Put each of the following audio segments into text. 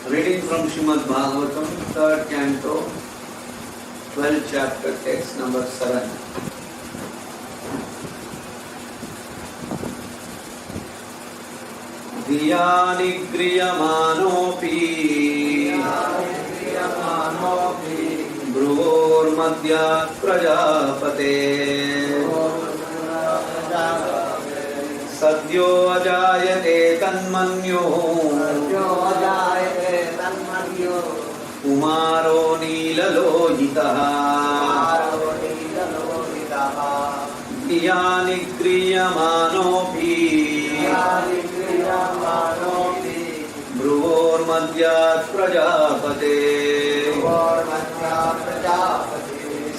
Reading from Srimad Bhagavatam, 3rd canto, 12th chapter, text number 7. Dhiya nigriyamanopi Bhruvor madhya prajapate Sadyo ajayate tanmanyo Kumaro nilalojitaha Dhiya nigriyamanopi Bhruvor madhyat prajapate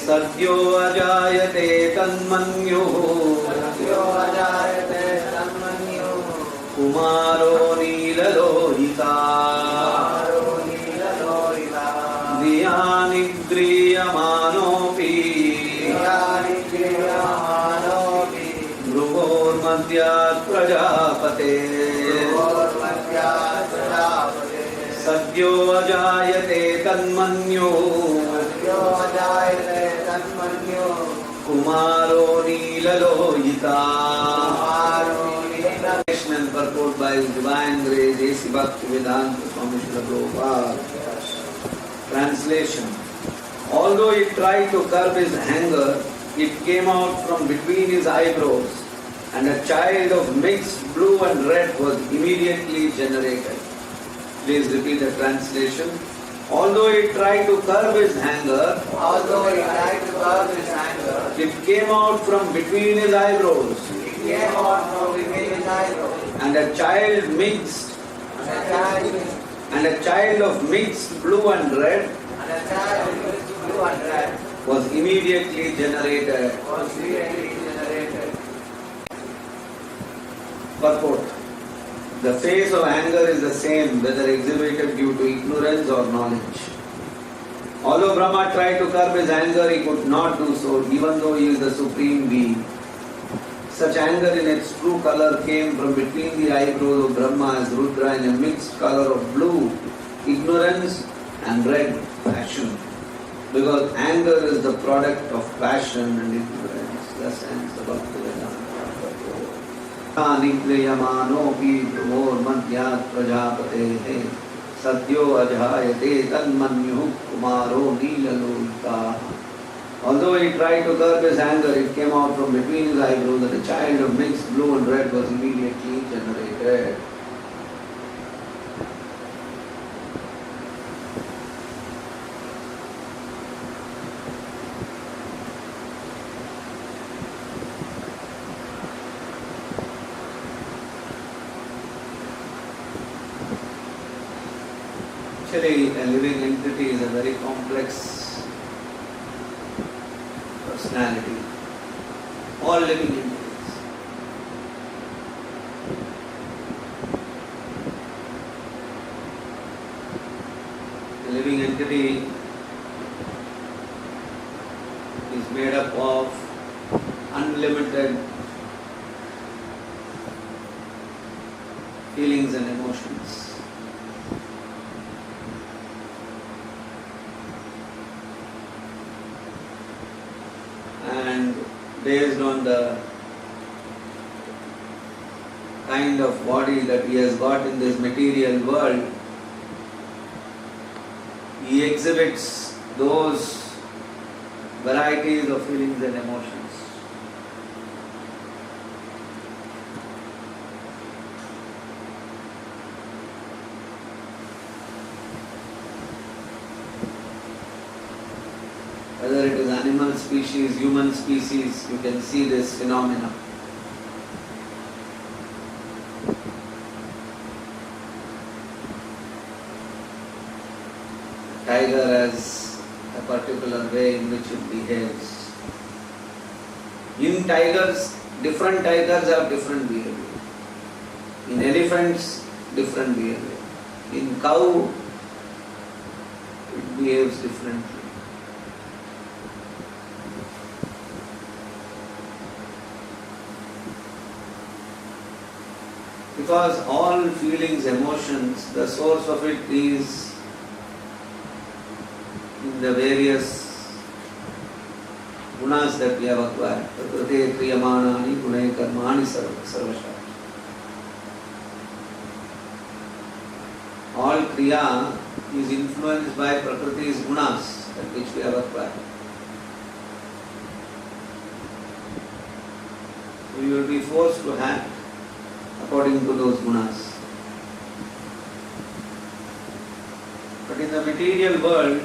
Sadyo ajayate tanmanyo Kumaro nilalojita Dhiya nigriyamanopi Bhruvor madhyat prajapate Sadyo ajayate tanmanyo Kumaro nilalojita. And purport by His Divine Grace A.C. Bhaktivedanta Swami Srila Prabhupada. Translation. Although he tried to curb his anger, it came out from between his eyebrows, and a child of mixed blue and red was immediately generated. Please repeat the translation. Although he tried to curb his anger, it came out from between his eyebrows, and a child of mixed blue and red was immediately generated. Purport. The face of anger is the same whether exhibited due to ignorance or knowledge. Although Brahma tried to curb his anger, he could not do so, even though he is the supreme being. Such anger in its true color came from between the eyebrows of Brahma as Rudra in a mixed color of blue, ignorance, and red, passion. Because anger is the product of passion and ignorance. Thus ends the Bhaktivedanta. Nigriyamanopi Bhruvor madhyat prajapatehe Sadyo ajayate tanmanyu Kumaro nilalojita. Although he tried to curb his anger, it came out from between his eyebrows that a child of mixed blue and red was immediately generated. Actually, a living entity is a very complex personality. All living entities. A living entity is made up of unlimited feelings and emotions. And based on the kind of body that he has got in this material world, he exhibits those varieties of feelings and emotions. Whether it is animal species, human species, you can see this phenomena. Tiger has a particular way in which it behaves. In tigers, different tigers have different behavior. In elephants, different behavior. In cow, it behaves differently. Because all feelings, emotions, the source of it is in the various gunas that we have acquired. Prakriti kriyamanani gunai karmani sarvasha. All kriya is influenced by Prakriti's gunas that which we have acquired. So you will be forced to act according to those gunas. But in the material world,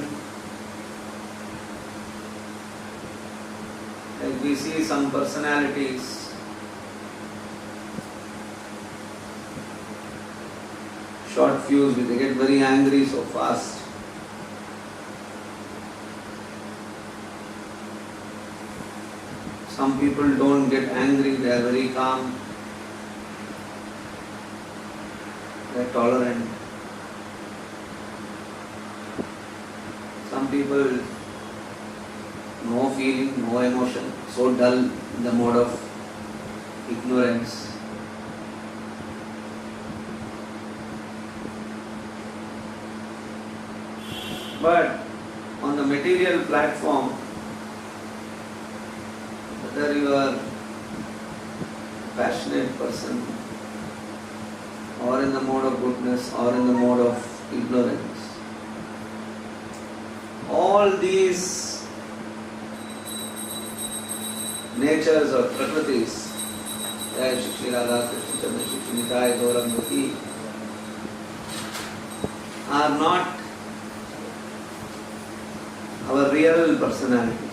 like we see some personalities short fuse, they get very angry so fast. Some people don't get angry, they are very calm, they are tolerant. Some people, no feeling, no emotion, so dull in the mode of ignorance. But on the material platform, whether you are a passionate person or in the mode of goodness or in the mode of ignorance, all these natures or prakritis, Jai Shri Radha Krishna Chandra Shri Nitai Gaurangati, are not our real personality.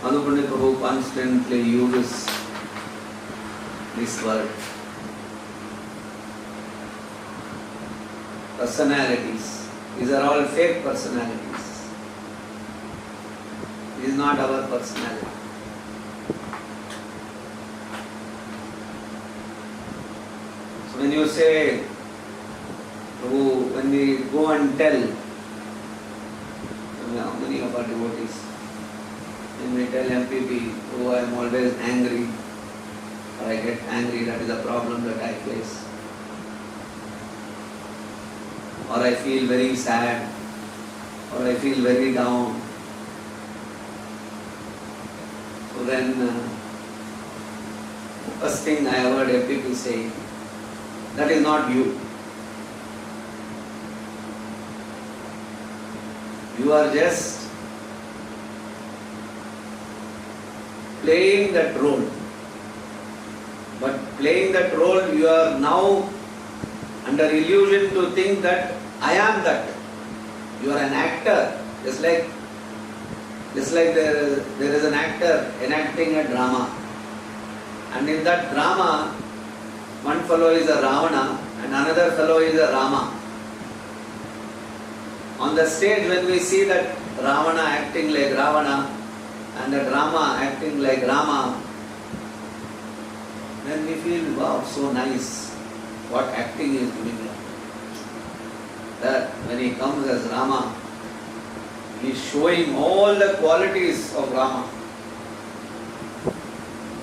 Madhupandi Prabhu constantly uses this word. Personalities. These are all fake personalities. It is not our personality. So when you say, Prabhu, when we go and tell, many of our devotees, when we tell MPP, oh, I am always angry, or I get angry, that is a problem that I face. Or I feel very sad, or I feel very down. So then, first thing I have heard MPP say, that is not you. You are just playing that role. But playing that role, you are now under illusion to think that I am that. You are an actor. Just like there is an actor enacting a drama. And in that drama, one fellow is a Ravana and another fellow is a Rama. On the stage, when we see that Ravana acting like Ravana and that Rama acting like Rama, then we feel, wow, so nice. What acting he is doing here. That when he comes as Rama, he is showing all the qualities of Rama.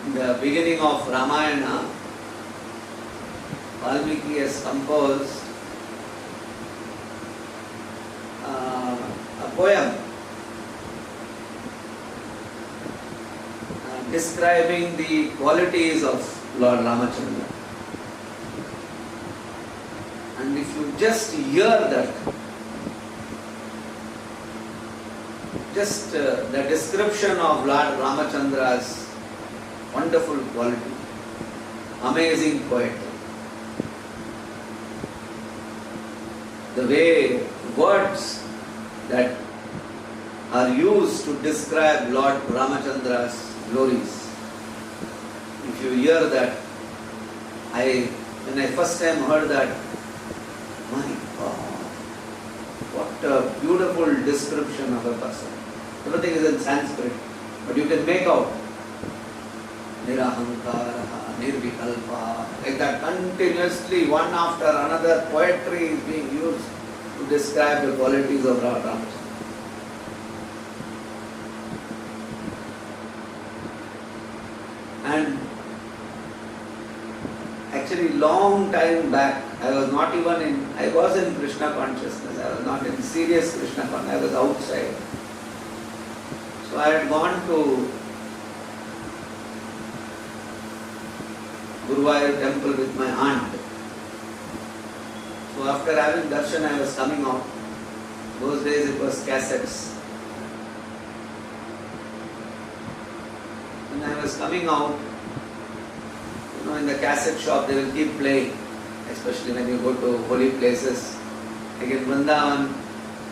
In the beginning of Ramayana, Valmiki has composed a poem describing the qualities of Lord Ramachandra. And if you just hear that, just the description of Lord Ramachandra's wonderful quality, amazing poetry, the way words that are used to describe Lord Ramachandra's glories. If you hear that, when I first time heard that, my God, what a beautiful description of a person. Everything is in Sanskrit, but you can make out Nirahankaraha, Nirvikalpa, like that continuously, one after another, poetry is being used to describe the qualities of Lord Ramachandra. And very long time back. I was in Krishna consciousness. I was not in serious Krishna consciousness. I was outside. So I had gone to Guruvayur temple with my aunt. So after having darshan, I was coming out. Those days it was cassettes. When I was coming out, in the cassette shop they will keep playing, especially when you go to holy places. Like in Vrindavan,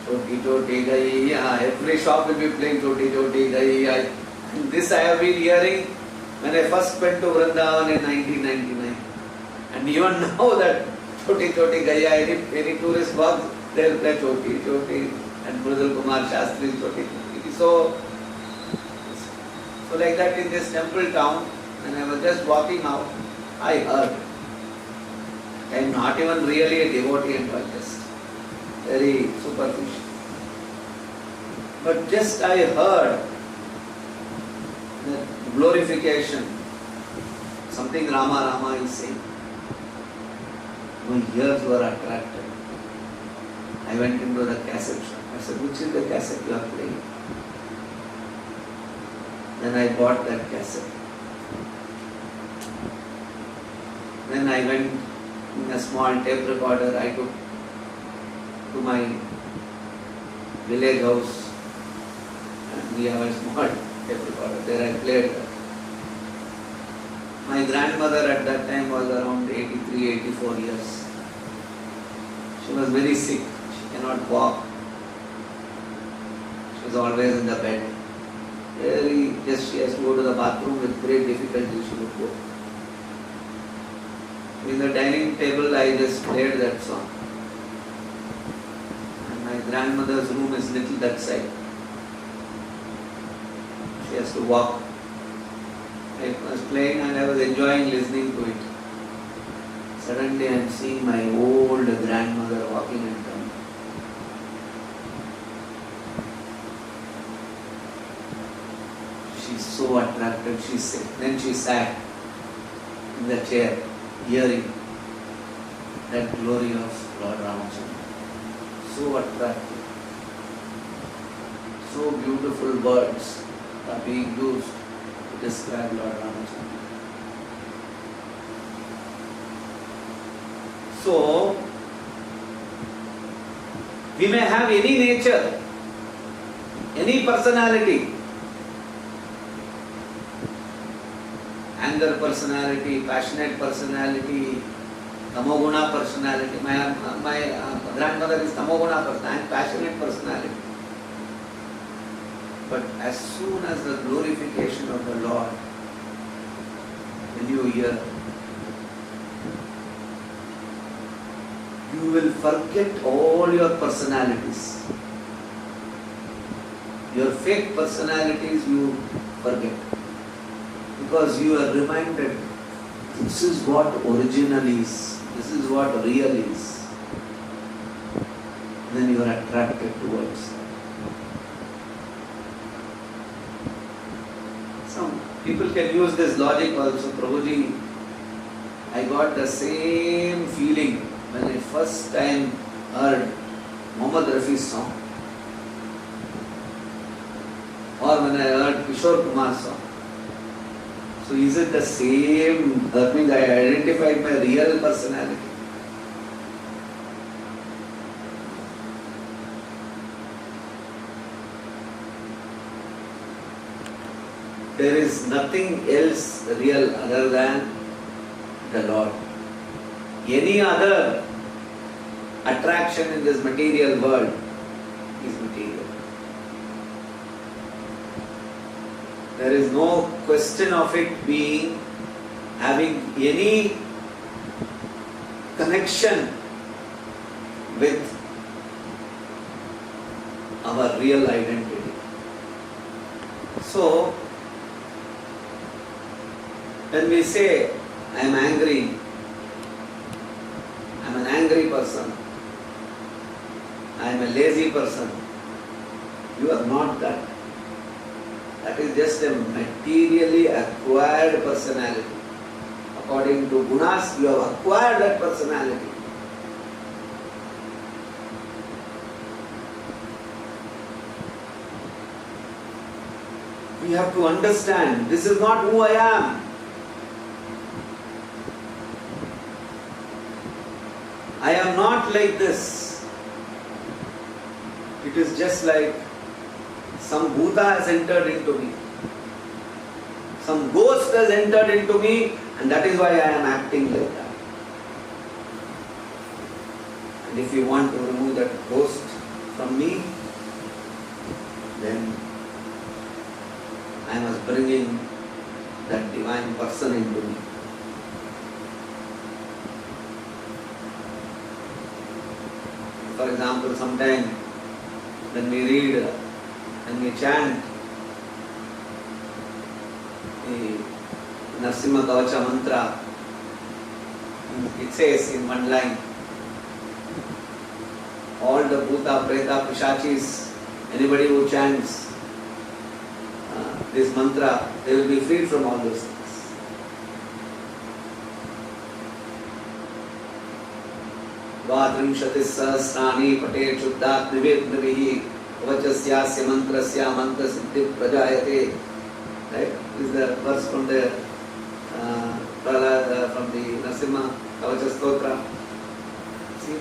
Choti Choti Gaiya, every shop will be playing Choti Choti Gaiya. And this I have been hearing when I first went to Vrindavan in 1999. And even now that Choti Choti Gaiya, any tourist walks, they will play Choti Choti and Mridul Kumar Shastri Choti. So like that in this temple town, when I was just walking out, I heard. I am not even really a devotee and all, just very superficial. But just I heard the glorification, something Rama Rama is saying. My ears were attracted. I went into the cassette shop. I said, which is the cassette you are playing? Then I bought that cassette. Then I went in a small tape recorder I took to my village house, and we have a small tape recorder. There I played. My grandmother at that time was around 83, 84 years. She was very sick. She cannot walk. She was always in the bed. She has to go to the bathroom with great difficulty. She would go. In the dining table, I just played that song. And my grandmother's room is little that side. She has to walk. I was playing and I was enjoying listening to it. Suddenly I am seeing my old grandmother walking and coming. She's so attracted. Then she sat in the chair, hearing that glory of Lord Ramachandra. So attractive. So beautiful words are being used to describe Lord Ramachandra. So, we may have any nature, any personality, anger personality, passionate personality, tamoguna personality. My grandmother is tamoguna person, I am passionate personality. But as soon as the glorification of the Lord, when you hear, you will forget all your personalities. Your fake personalities you forget. Because you are reminded, this is what original is. This is what real is. Then you are attracted towards that. Some people can use this logic also. Prabhuji, I got the same feeling when I first time heard Mohammed Rafi's song, or when I heard Kishore Kumar's song. So is it the same? That means I identified my real personality. There is nothing else real other than the Lord. Any other attraction in this material world is material. There is no question of it having any connection with our real identity. So, when we say, I am angry, I am an angry person, I am a lazy person, you are not that. That is just a materially acquired personality. A according to gunas, you have acquired that personality. We have to understand, this is not who I am. I am not like this. It is just like some bhuta has entered into me. Some ghost has entered into me, and that is why I am acting like that. And if you want to remove that ghost from me, then I must bring in that divine person into me. For example, sometime when we read and we chant the Narasimha Kavacha mantra, it says in one line, all the Bhuta, Preta, Pishachis, anybody who chants this mantra, they will be freed from all those things. Vadrimshati sahasrani pate chuddhat nivednavihi vachasya mantrasya mantra siddhi prajayate. Right? This is the verse from the from the Narasimha Kavacha Stotra. See?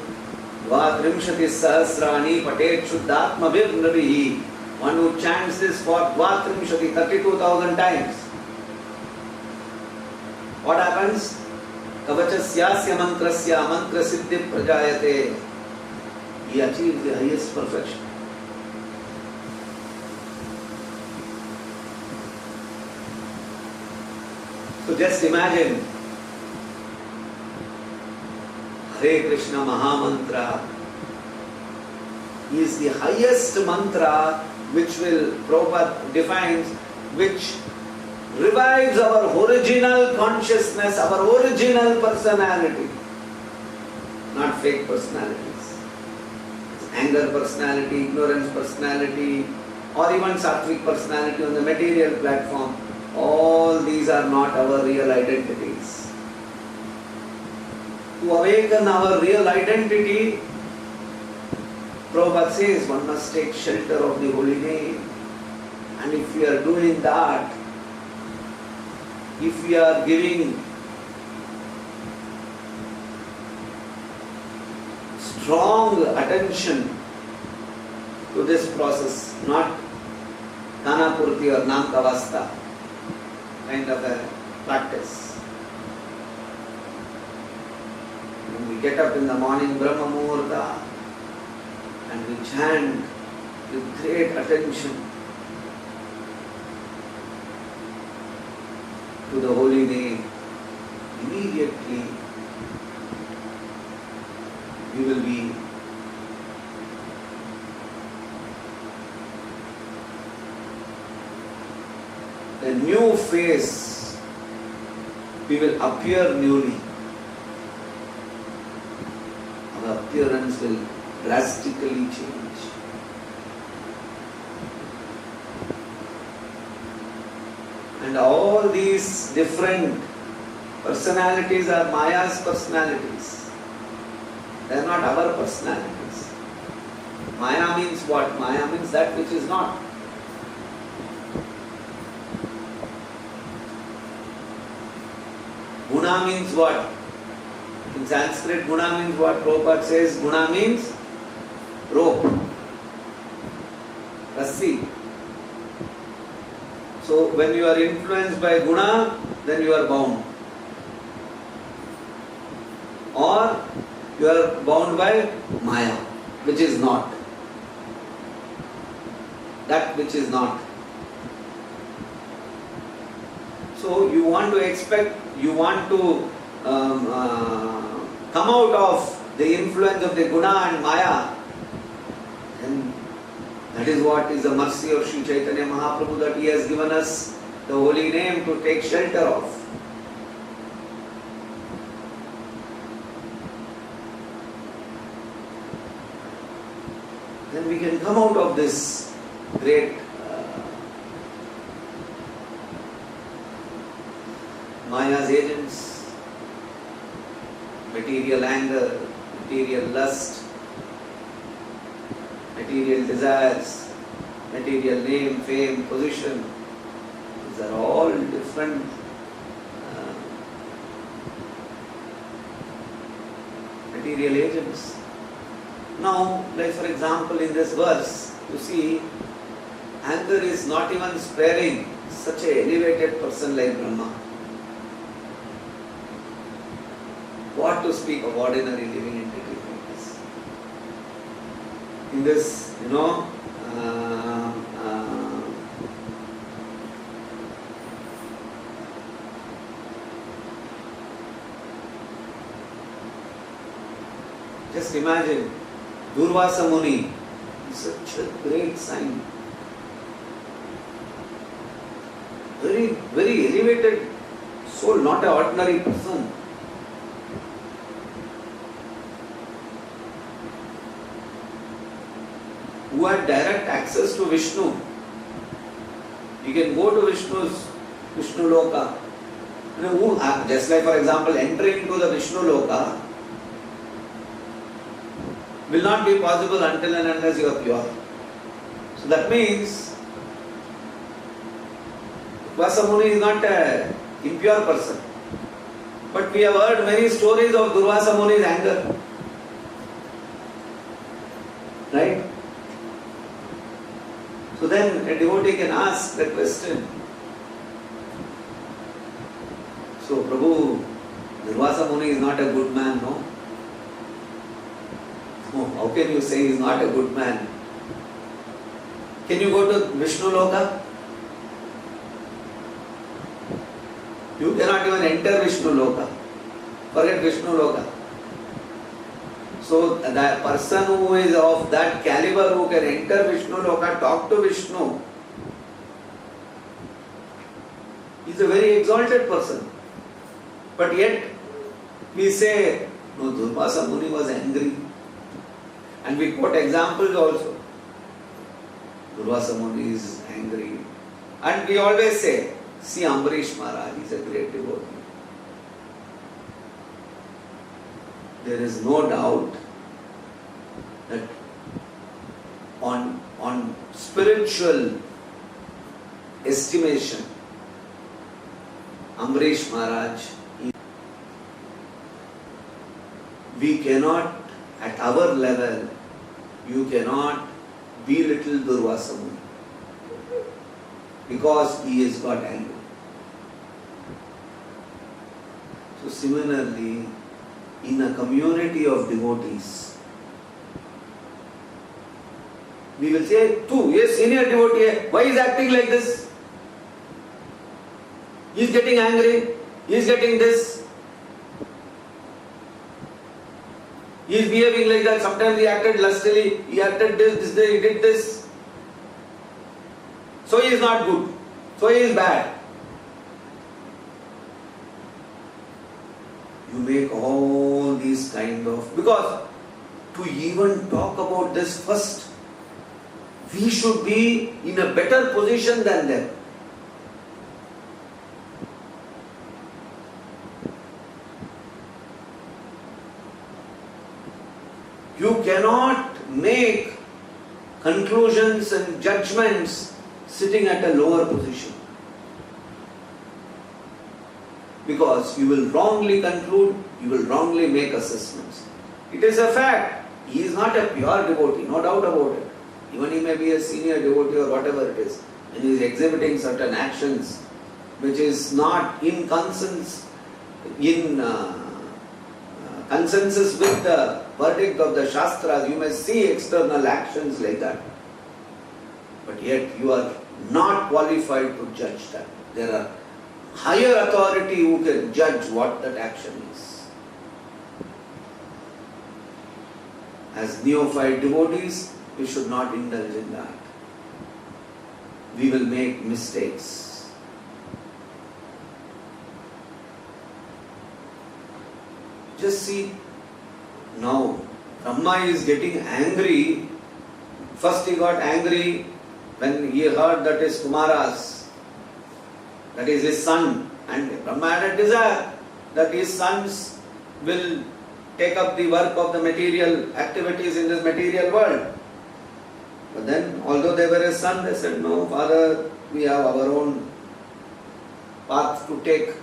Vadrimshati sahasrani pate chuddhatma vidnavihi. One who chants this for Dvatrimshati, 32,000 times. What happens? Kavachasya mantrasya mantra siddhi prajayate. He achieves the highest perfection. So just imagine Hare Krishna Mahamantra is the highest mantra which will, Prabhupada defines, which revives our original consciousness, our original personality, not fake personalities. Anger personality, ignorance personality, or even sattvic personality on the material platform, all these are not our real identities. To awaken our real identity, Prabhupada says one must take shelter of the holy name. And if we are doing that, if we are giving strong attention to this process, not Kanapurti or Namkavasta kind of a practice. When we get up in the morning, Brahma Muhurta, and we chant with great attention to the holy name, immediately we will be a new face, we will appear newly. Our appearance will drastically change. And all these different personalities are Maya's personalities. They are not our personalities. Maya means what? Maya means that which is not. Guna means what? In Sanskrit, guna means what? Prabhupada says guna means rope, rassi. So when you are influenced by guna, then you are bound. Or you are bound by Maya, which is not. That which is not. So you want to come out of the influence of the guna and Maya, and that is what is the mercy of Sri Chaitanya Mahaprabhu, that he has given us the holy name to take shelter of. Then we can come out of this great Maya's agents. material lust, material desires, material name, fame, position. These are all different material agents. Now, like for example in this verse, you see, anger is not even sparing such an elevated person like Brahma. What to speak of ordinary living entity like this? In this, just imagine Durvasa Muni is such a great sign. Very, very elevated soul, not an ordinary person. Who had direct access to Vishnu. You can go to Vishnu Loka. Just like for example, entering into the Vishnu Loka will not be possible until and unless you are pure. So that means Durvasa Muni is not an impure person. But we have heard many stories of Durvasa Muni's anger. Right? So then a devotee can ask the question. So Prabhu, Durvasa Muni is not a good man, no? Oh, how can you say he is not a good man? Can you go to Vishnu Loka? You cannot even enter Vishnu Loka. Forget Vishnu Loka. So that person who is of that caliber, who can enter Vishnu Loka, talk to Vishnu, is a very exalted person. But yet we say, no, Durvasa Muni was angry. And we quote examples also. Durvasa Muni is angry. And we always say, see Ambarish Maharaj, he is a great devotee. There is no doubt that on spiritual estimation, Ambarish Maharaj, we cannot, at our level, you cannot belittle Durvasa Muni because he has got angry. So similarly, in a community of devotees, we will say, he is senior devotee, why is acting like this? He is getting angry, he is getting this. He is behaving like that. Sometimes he acted lustily, he acted this day, he did this. So he is not good. So he is bad. You make all these kind of... Because to even talk about this first, we should be in a better position than them. You cannot make conclusions and judgments sitting at a lower position. Because you will wrongly conclude, you will wrongly make assessments. It is a fact. He is not a pure devotee, no doubt about it. Even he may be a senior devotee or whatever it is, and he is exhibiting certain actions which is not in consensus with the verdict of the Shastras. You may see external actions like that. But yet you are not qualified to judge that. There are higher authority who can judge what that action is. As neophyte devotees, we should not indulge in that. We will make mistakes. Just see, now Brahma is getting angry. First he got angry when he heard that is Kumara's, that is his son, and Brahma had a desire that his sons will take up the work of the material activities in this material world. But then, although they were his son, they said, no, father, we have our own path to take.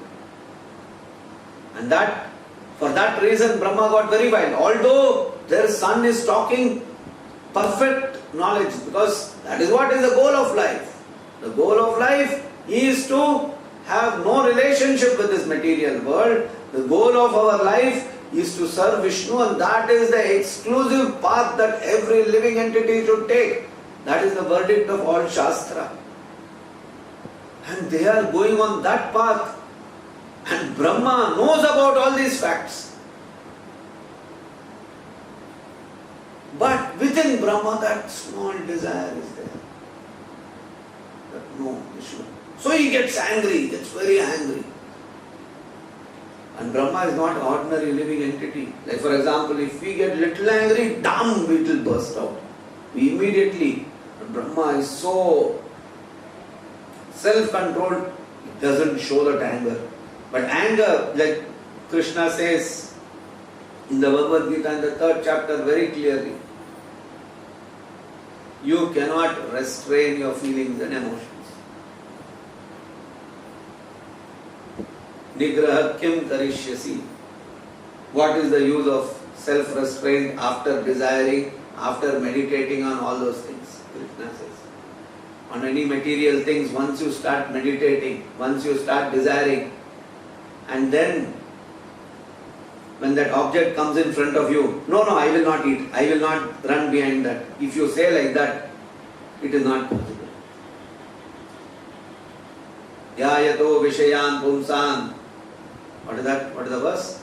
And that, for that reason, Brahma got very wild. Although their son is talking perfect knowledge, because that is what is the goal of life. The goal of life is to have no relationship with this material world. The goal of our life is to serve Vishnu, and that is the exclusive path that every living entity should take. That is the verdict of all Shastra. And they are going on that path, and Brahma knows about all these facts. But within Brahma that small desire is there. That no, Vishnu. So he gets angry, he gets very angry. And Brahma is not an ordinary living entity. Like for example, if we get little angry, damn, it will burst out. We immediately, Brahma is so self-controlled, it doesn't show that anger. But anger, like Krishna says in the Bhagavad Gita in the 3rd chapter very clearly, you cannot restrain your feelings and emotions. Nigraha kim karishyasi. What is the use of self-restraint after desiring, after meditating on all those things? Krishna says. On any material things, once you start meditating, once you start desiring, and then when that object comes in front of you, no, I will not eat, I will not run behind that. If you say like that, it is not possible. Yayato vishayan pumsan. What is that? What is the verse?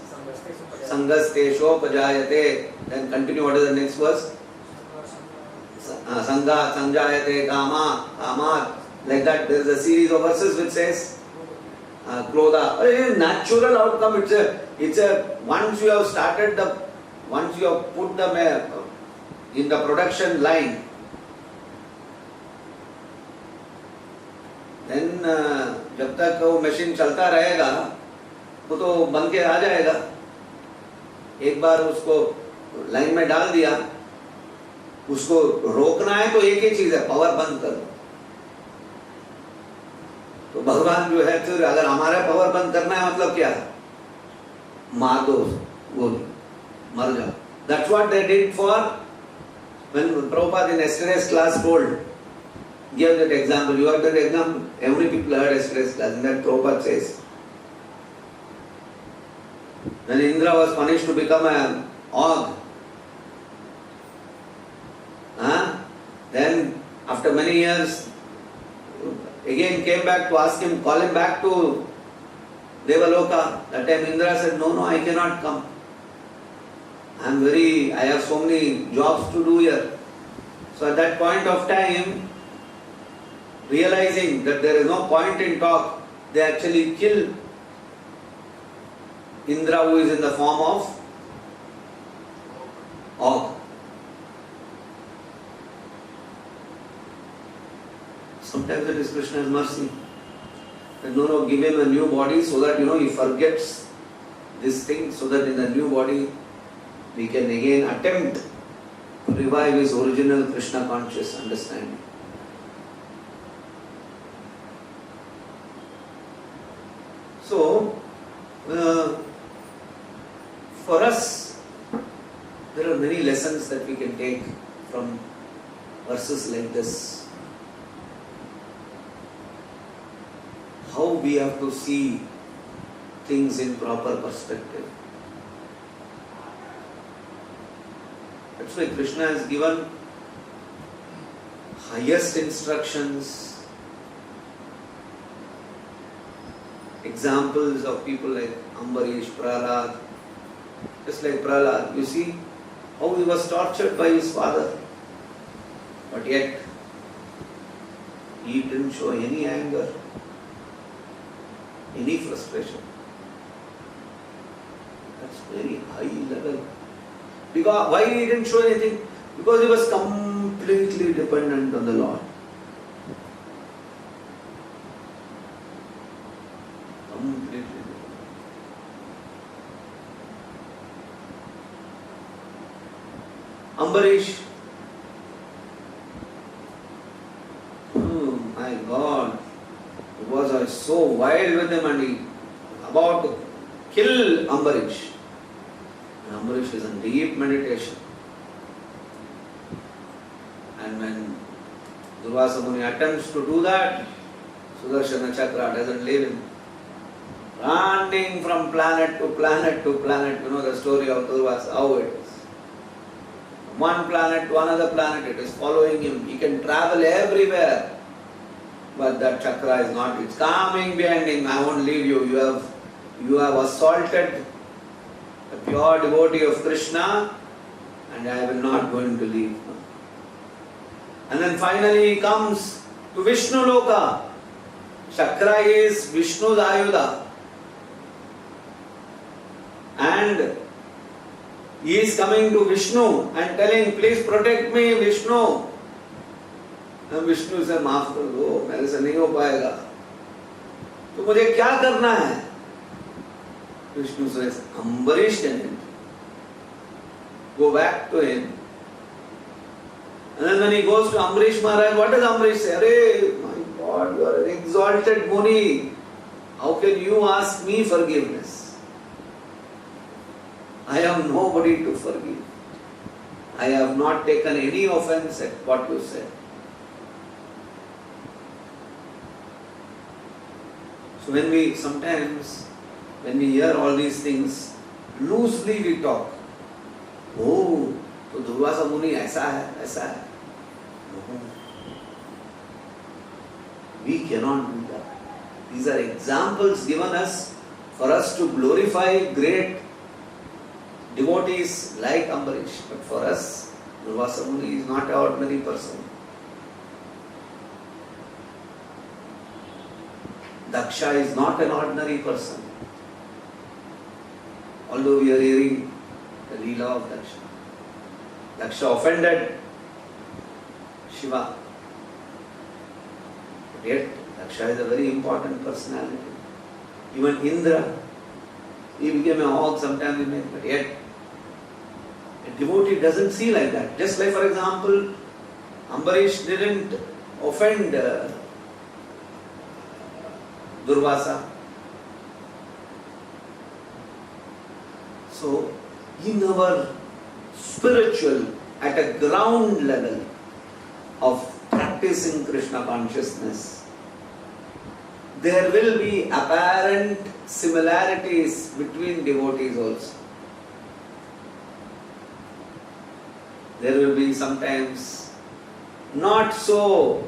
Sangastesho pajayate. Then continue, what is the next verse? Sangha sanjayate kama, kamat. Like that, there is a series of verses which says Krodha. It is natural outcome. It's a once you have started once you have put them in the production line, then जब तक वो machine चलता रहेगा वो तो बन के आ जाएगा. एक बार उसको लाइन में डाल दिया, उसको रोकना है तो एक ही चीज है, पावर बंद कर दो. तो भगवान जो है, फिर अगर हमारा पावर बंद करना है मतलब क्या है? मार दो, वो मर जाओ. That's what they did for when Prabhupada in yesterday's class gave that example. You heard that example? Every people heard yesterday's class. And that Prabhupada says, when Indra was punished to become an og, then after many years, again came back to ask him, call him back to Devaloka. That time Indra said, no, I cannot come. I have so many jobs to do here. So at that point of time, realizing that there is no point in talk, they actually kill Indra, who is in the form of Og. Sometimes it is Krishna's mercy. And no, give him a new body so that he forgets this thing, so that in the new body we can again attempt to revive his original Krishna conscious understanding. So, for us, there are many lessons that we can take from verses like this. How we have to see things in proper perspective. That's why Krishna has given highest instructions, examples of people like Ambarish, Prahlad. Just like Prahlad, you see how he was tortured by his father. But yet, he didn't show any anger, any frustration. That's very high level. Because why he didn't show anything? Because he was completely dependent on the Lord. Completely dependent. Ambarish. Oh my God. It was so wild with him and he about to kill Ambarish. And Ambarish is in deep meditation. And when Durvasa Muni attempts to do that, Sudarshana Chakra doesn't leave him. Running from planet to planet to planet. You know the story of Durvasa, how it is. One planet to another planet, it is following him. He can travel everywhere. But that chakra is not, it's coming behind him. I won't leave you. You have assaulted the pure devotee of Krishna, and I will not going to leave. And then finally he comes to Vishnu Loka. Chakra is Vishnu's Ayuda. And he is coming to Vishnu and telling, please protect me, Vishnu. And Vishnu said, माफ कर दो, मेरे से नहीं हो पाएगा. तो मुझे क्या करना है? Vishnu says, Ambarish can help. Go back to him. And then when he goes to Ambarish Maharaj, what does Ambarish say? Arey, my God, you are an exalted Muni. How can you ask me forgiveness? I have nobody to forgive. I have not taken any offense at what you said. So when we hear all these things, loosely we talk. Oh, तो दुर्वासा मुनि ऐसा है. No. We cannot do that. These are examples given us for us to glorify great devotees like Ambarish. But for us, Durvasa Muni is not an ordinary person. Daksha is not an ordinary person. Although we are hearing the Leela of Daksha. Daksha offended Shiva. But yet, Daksha is a very important personality. Even Indra, he became a hog sometime, but yet, a devotee doesn't see like that. Just like, for example, Ambarish didn't offend Durvasa. So, in our spiritual, at a ground level of practicing Krishna consciousness, there will be apparent similarities between devotees also. There will be sometimes not so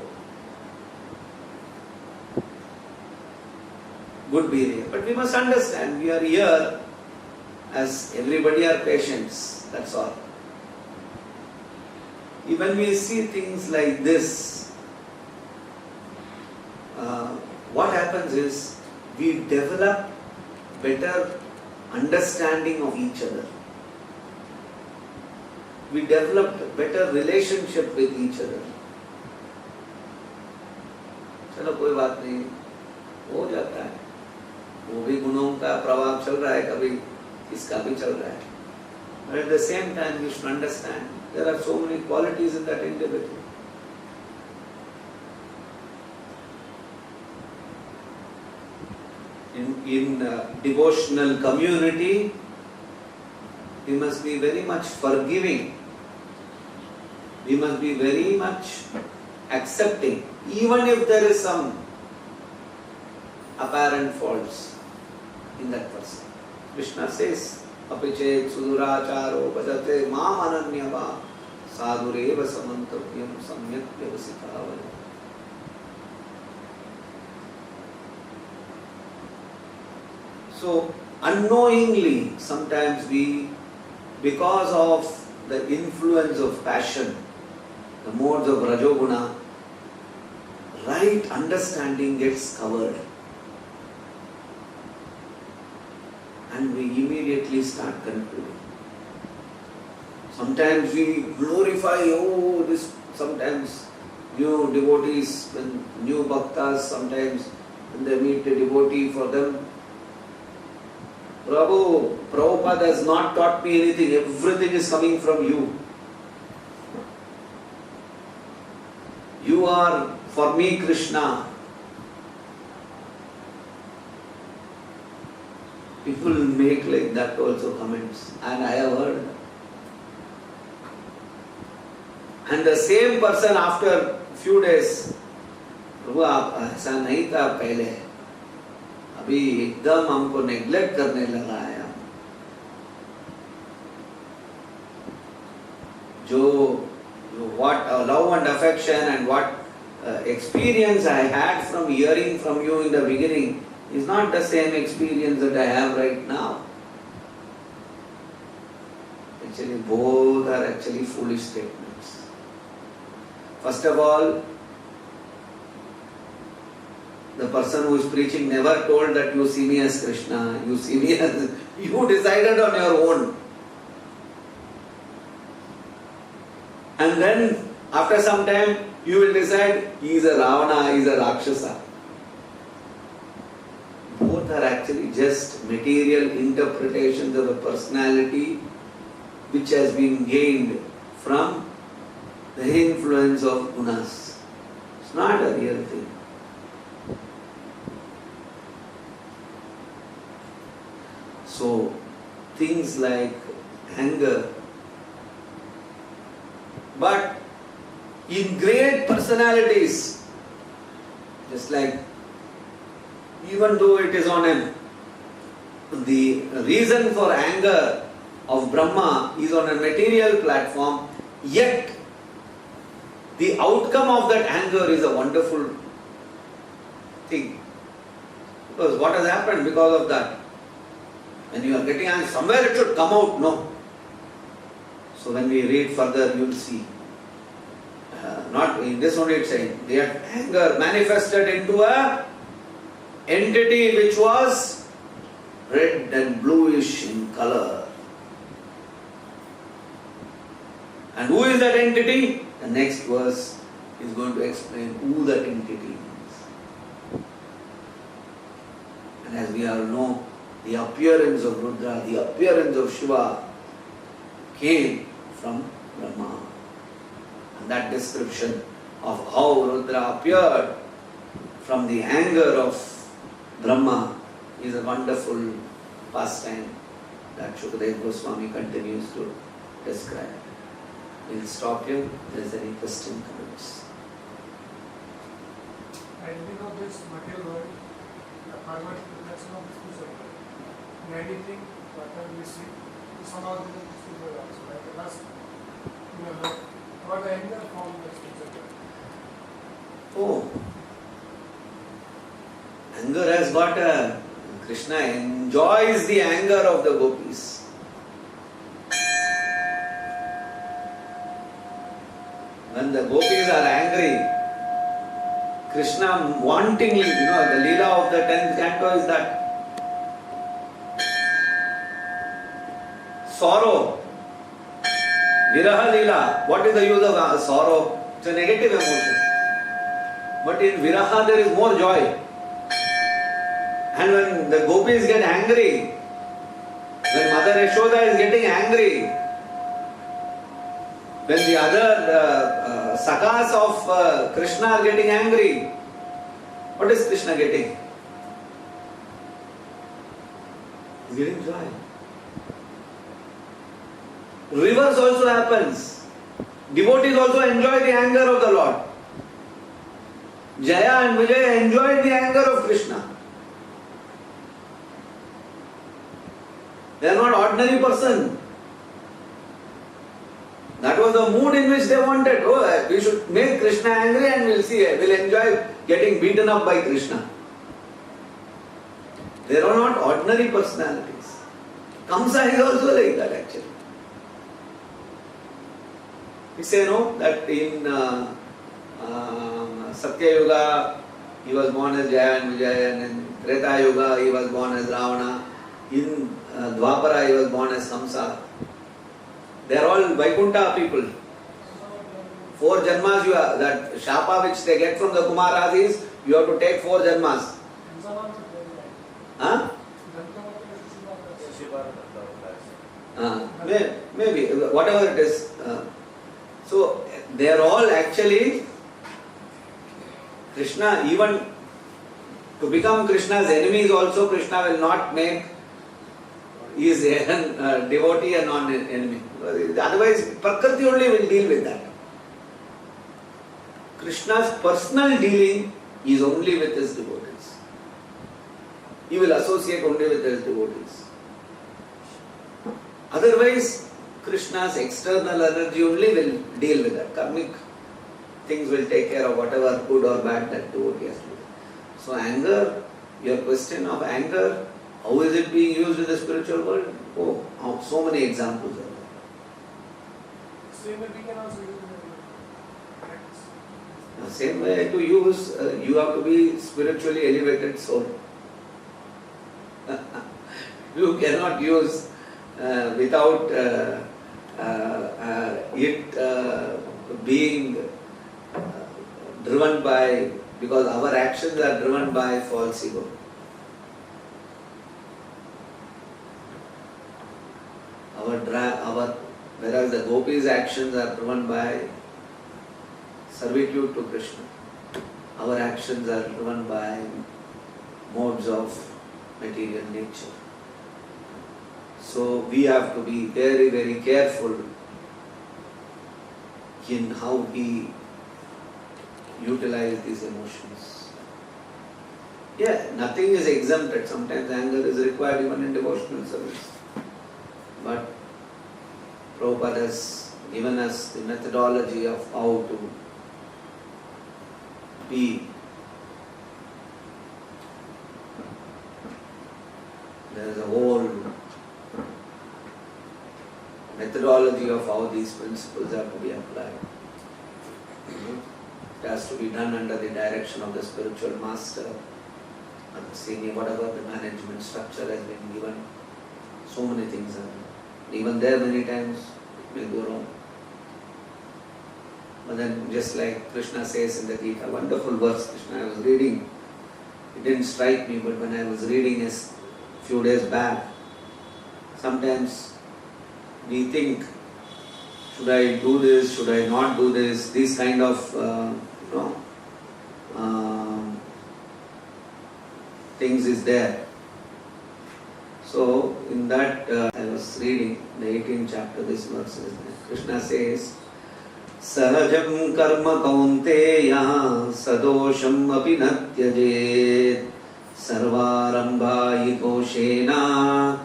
good behavior. But we must understand, we are here as everybody are patients, that's all. When we see things like this, what happens is we develop better understanding of each other. We develop better relationship with each other. चलो कोई बात नहीं, हो जाता है. वो भी गुणों का प्रभाव चल रहा है, कभी इसका भी चल रहा है. But at the same time, you should understand there are so many qualities in that individual. In devotional community, we must be very much forgiving. We must be very much accepting, even if there is some apparent faults in that person. Krishna says, Apichet suduracharo bhajate mam ananyava sadhureva samantavyam samyak vyavasitavaya. So, unknowingly, sometimes we, because of the influence of passion, the modes of Rajoguna, right understanding gets covered. And we immediately start concluding. Sometimes we glorify, sometimes new devotees, when new bhaktas, sometimes when they meet a devotee, for them, Prabhupada has not taught me anything, everything is coming from you. You are for me Krishna. People make like that also comments, and I have heard that. And the same person after few days, प्रभु आप ऐसा नहीं था पहले, अभी एकदम हमको neglect करने लगा है. जो what love and affection and what experience I had from hearing from you in the beginning is not the same experience that I have right now. Actually, both are actually foolish statements. First of all, the person who is preaching never told that you see me as Krishna, you see me as... You decided on your own. And then, after some time, you will decide he is a Ravana, he is a Rakshasa. Both are actually just material interpretations of a personality which has been gained from the influence of gunas. It's not a real thing. So, things like anger. But in great personalities, just like even though it is on the reason for anger of Brahma is on a material platform, yet the outcome of that anger is a wonderful thing. Because what has happened because of that? When you are getting angry, somewhere it should come out, no. So when we read further, you will see. Not in this only it's saying, their anger manifested into a entity which was red and bluish in color. And who is that entity? The next verse is going to explain who that entity is. And as we all know, the appearance of Rudra, the appearance of Shiva came from Brahma. And that description of how Rudra appeared from the anger of Brahma is a wonderful pastime that Shukadeva Goswami continues to describe. We'll stop here. If there is any question, comments. And you know this material world, the permanent reflection of this physical world. In anything, whatever we see, somehow this is physical also. Like the last, like what the anger form this physical world. Oh, anger has got a... Krishna enjoys the anger of the gopis. When the gopis are angry, Krishna wantingly, the Leela of the 10th canto is that sorrow, Viraha Leela. What is the use of sorrow? It's a negative emotion. But in Viraha there is more joy. And when the gopis get angry, when Mother Yashoda is getting angry, when the other sakhas of Krishna are getting angry, what is Krishna getting? He's getting joy. Reverse also happens. Devotees also enjoy the anger of the Lord. Jaya and Vijaya enjoyed the anger of Krishna. They are not ordinary person. That was the mood in which they wanted. Oh, we should make Krishna angry and we'll see. We'll enjoy getting beaten up by Krishna. They are not ordinary personalities. Kamsa is also like that actually. We say no, that in Satya Yuga he was born as Jaya and Vijaya, and in Treta Yuga he was born as Ravana. In Dwapara he was born as Kamsa. They are all Vaikuntha people. 4 janmas you have, that shapa which they get from the Kumaras is, you have to take 4 janmas. Huh? Maybe, whatever it is. So, they are all actually Krishna, even to become Krishna's enemies also, Krishna will not make his devotee a non-enemy. Otherwise, Prakriti only will deal with that. Krishna's personal dealing is only with his devotees. He will associate only with his devotees. Otherwise, Krishna's external energy only will deal with that. Karmic things will take care of whatever good or bad that devotee has to do. So anger, your question of anger, how is it being used in the spiritual world? Oh, so many examples are there. Same way we can also use it in practice. The same way to use, you have to be spiritually elevated soul. You cannot use without it being driven by, because our actions are driven by false ego. Whereas the gopis' actions are driven by servitude to Krishna. Our actions are driven by modes of material nature. So we have to be very, very careful in how we utilize these emotions. Yeah, nothing is exempted. Sometimes anger is required even in devotional service. But Prabhupada has given us the methodology of how to be. There is a whole methodology of how these principles have to be applied. It has to be done under the direction of the spiritual master, and senior, whatever the management structure has been given. So many things are done. Even there many times it may go wrong. But then just like Krishna says in the Gita, wonderful verse Krishna, I was reading, it didn't strike me, but when I was reading this few days back, sometimes we think, should I do this, should I not do this, these kind of things is there. So in that I was reading the 18th chapter, this verse is there. Krishna says, Sahajam karma kaunteya sadosham api natyajed sarvarambha hitoshena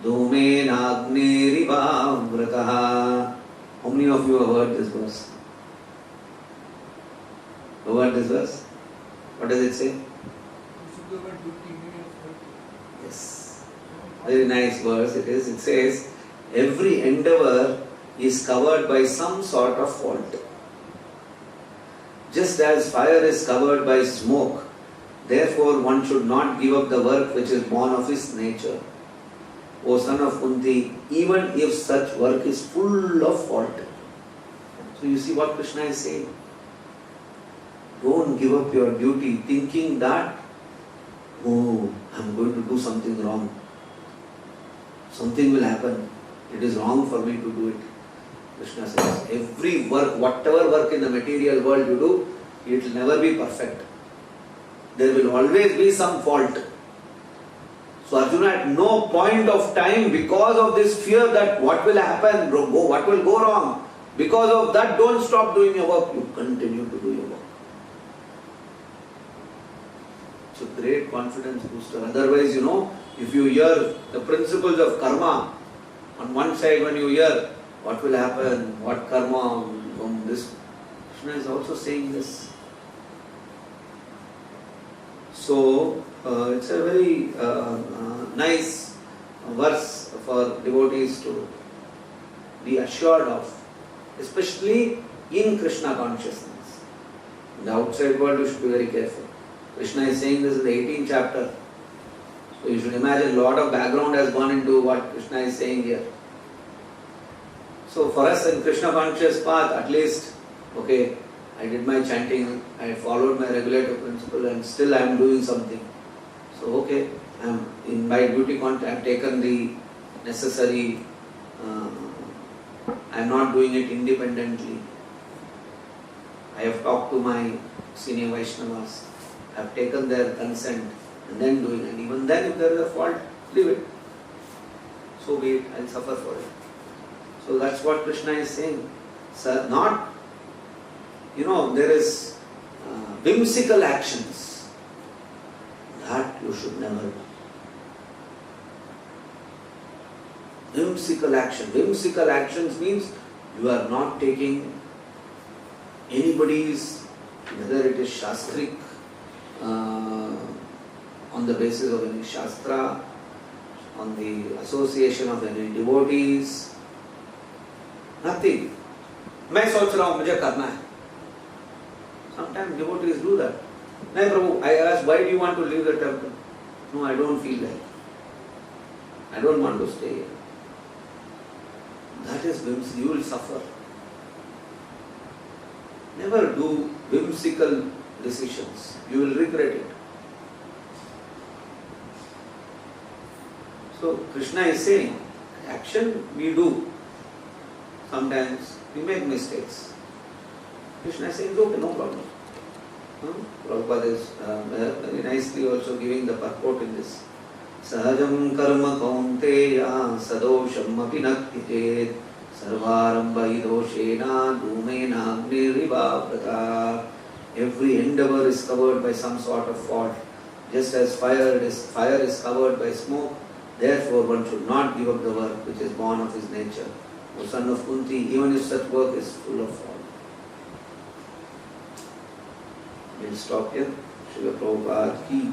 dhumena agneriva vrataha. How many of you have heard this verse? Have heard this verse? What does it say? You should do about duty, maybe of Yes. Very nice verse it is. It says, every endeavor is covered by some sort of fault. Just as fire is covered by smoke, therefore one should not give up the work which is born of his nature. O son of Kunti, even if such work is full of fault. So you see what Krishna is saying. Don't give up your duty thinking that, oh, I'm going to do something wrong. Something will happen. It is wrong for me to do it. Krishna says, every work, whatever work in the material world you do, it will never be perfect. There will always be some fault. So Arjuna, at no point of time, because of this fear that what will happen, what will go wrong, because of that, don't stop doing your work. You continue to do your work. It's a great confidence booster. Otherwise, if you hear the principles of karma, on one side when you hear what will happen, what karma from this, Krishna is also saying this. So, it's a very nice verse for devotees to be assured of, especially in Krishna consciousness. In the outside world, you should be very careful. Krishna is saying this in the 18th chapter. So you should imagine a lot of background has gone into what Krishna is saying here. So for us in Krishna conscious path, at least, okay, I did my chanting, I followed my regulative principle, and still I am doing something. So okay, I am in my duty content, I have taken the necessary, I am not doing it independently. I have talked to my senior Vaishnavas have taken their consent and then doing it. Even then, if there is a fault, leave it. So be it, I'll suffer for it. So that's what Krishna is saying. So not, there is whimsical actions. That you should never do. Whimsical action. Whimsical actions means you are not taking anybody's, whether it is Shastric, on the basis of any Shastra, on the association of any devotees, nothing. मैं सोच रहा हूँ मुझे करना है. Sometimes devotees do that. नहीं प्रभु, I ask, why do you want to leave the temple? No, I don't feel like. I don't want to stay here. That is whimsy. You will suffer. Never do whimsical decisions. You will regret it. So Krishna is saying, action we do. Sometimes we make mistakes. Krishna is saying, okay, no problem. Prabhupada is very nicely also giving the purport in this. Sahajam karma kaunteya sadosham api naktitet sarvaramba idoshena dhumena agnirivavrata. Every endeavor is covered by some sort of fault. Just as fire is covered by smoke, therefore one should not give up the work which is born of his nature. O son of Kunti, even if such work is full of fault. We'll stop here. Srila Prabhupada ki.